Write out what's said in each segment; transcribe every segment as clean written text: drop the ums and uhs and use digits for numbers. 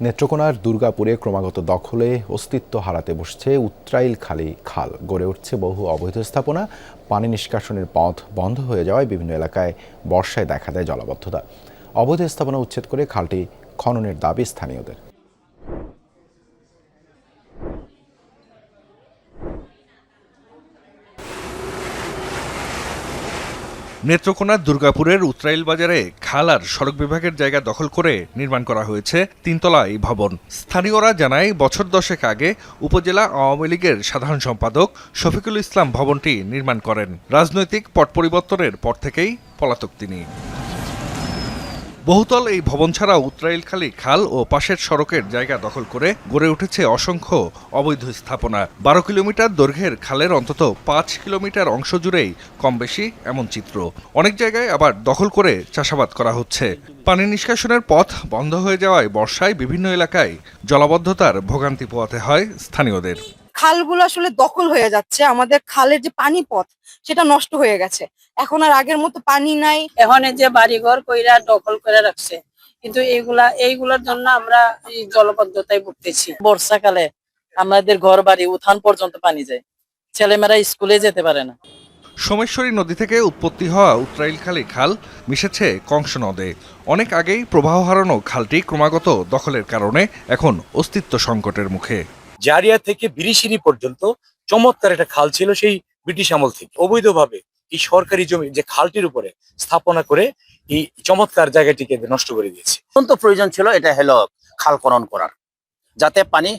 নেত্রকোনার দুর্গাপুরে ক্রমাগত দখলে অস্তিত্ব হারাতে বসছে উত্রাইলখালী খাল। গড়ে উঠছে বহু অবৈধ স্থাপনা। পানি নিষ্কাশনের পথ বন্ধ হয়ে যাওয়ায় বিভিন্ন এলাকায় বর্ষায় দেখা দেয় জলাবদ্ধতা। অবৈধ স্থাপনা উচ্ছেদ করে খালটি খননের দাবি স্থানীয়দের। নেত্রকোনার দুর্গাপুরের উত্রাইল বাজারে খাল আর সড়ক বিভাগের জায়গা দখল করে নির্মাণ করা হয়েছে তিনতলা এই ভবন। স্থানীয়রা জানায় বছর দশেক আগে উপজেলা আওয়ামী লীগের সাধারণ সম্পাদক শফিকুল ইসলাম ভবনটি নির্মাণ করেন। রাজনৈতিক পট পরিবর্তনের পর থেকেই পলাতক তিনি। বহুতল এই ভবন ছাড়াও উত্রাইলখালী খাল ও পাশের সড়কের জায়গা দখল করে গড়ে উঠেছে অসংখ্য অবৈধ স্থাপনা। 12 কিলোমিটার দৈর্ঘ্যের খালের অন্তত 5 কিলোমিটার অংশ জুড়েই কম বেশি এমন চিত্র। অনেক জায়গায় আবার দখল করে চাষাবাদ করা হচ্ছে। পানি নিষ্কাশনের পথ বন্ধ হয়ে যাওয়ায় বর্ষায় বিভিন্ন এলাকায় জলাবদ্ধতার ভোগান্তি পোহাতে হয় স্থানীয়দের। খালগুলো আসলে দখল হয়ে যাচ্ছে, আমাদের খালের যে পানি পথ সেটা নষ্ট হয়ে গেছে। এখন আর আগের মতো পানি নাই। এখন যে বাড়িঘর কইরা দখল করে রাখছে, কিন্তু এইগুলোর জন্য আমরা এই জলবদ্ধতায় ভুগতেছি। বর্ষাকালে আমাদের ঘর বাড়ি উঠান পর্যন্ত পানি যায়, ছেলেমেয়েরা স্কুলে যেতে পারে না। সোমেশ্বরী নদী থেকে উৎপত্তি হওয়া উত্রাইলখালী খাল মিশেছে কংস নদে। অনেক আগেই প্রবাহ হারানো খালটি ক্রমাগত দখলের কারণে এখন অস্তিত্ব সংকটের মুখে। জারিয়া থেকে বিরিশিরি পর্যন্ত চমৎকার একটা খাল ছিল, সেই ব্রিটিশ আমল থেকে অবৈধভাবে এই সরকারি জমি যে খালটির উপরে স্থাপনা করে এই চমৎকার জায়গাটিকে নষ্ট করে দিয়েছে। অত্যন্ত প্রয়োজন ছিল এটা হলো খাল খনন করার, যাতে পানি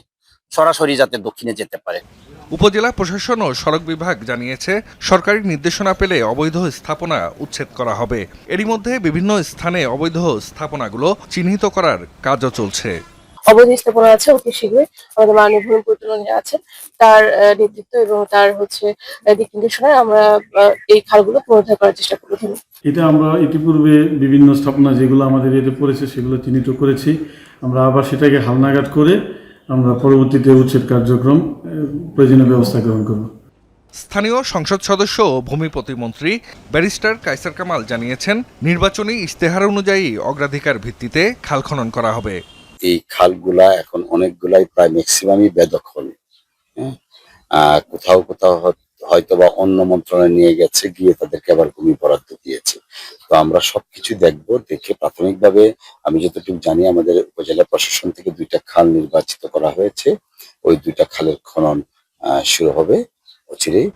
সরাসরি যাতে দক্ষিণে যেতে পারে। উপজেলা প্রশাসন ও সড়ক বিভাগ জানিয়েছে সরকারি নির্দেশনা পেলে অবৈধ স্থাপনা উচ্ছেদ করা হবে। এরই মধ্যে বিভিন্ন স্থানে অবৈধ স্থাপনাগুলো চিহ্নিত করার কাজও চলছে। অবৈধ স্থাপনা আছে, অতি শীঘ্রই আমাদের মাননীয় ভূমি পরিচালনা আছে, তার নেতৃত্ব এবং তার দিক নির্দেশনায় আমরা এই খালগুলো পুনরুদ্ধার করার চেষ্টা করব। এটা আমরা ইতিপূর্বে বিভিন্ন স্থাপনা যেগুলো আমাদের এতে পড়েছে সেগুলো চিহ্নিত করেছি। আমরা আবার সেটাকে হালনাগাদ করে আমরা পরবর্তীতে উচ্ছেদ কার্যক্রম প্রয়োজনীয় ব্যবস্থা গ্রহণ করব। স্থানীয় সংসদ সদস্য ও ভূমি প্রতিমন্ত্রী ব্যারিস্টার কায়সার কামাল জানিয়েছেন, নির্বাচনী ইশতেহার অনুযায়ী অগ্রাধিকার ভিত্তিতে খাল খনন করা হবে। এই খালগুলা এখন অনেকগুলাই প্রায় ম্যাক্সিমামই বেদখল। কোথাও কোথাও হয়তো বা অন্য মন্ত্রণালয়ে নিয়ে গেছে, গিয়ে তাদেরকে আবার ভূমি বরাদ্দ দিয়েছে। তো আমরা সবকিছু দেখবো, দেখে প্রাথমিকভাবে আমি যতটুকু জানি আমাদের উপজেলা প্রশাসন থেকে 2টা খাল নির্বাচিত করা হয়েছে। ওই 2টা খালের খনন শুরু হবে অচিরেই।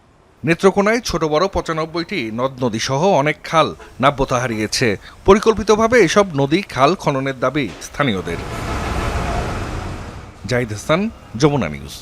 নেত্রকোনায় ছোট বড় 95টি নদ নদী সহ অনেক খাল নাব্যতা হারিয়েছে। পরিকল্পিতভাবে এসব নদী খাল খননের দাবি স্থানীয়দের। জাহিদ হাসান, যমুনা নিউজ।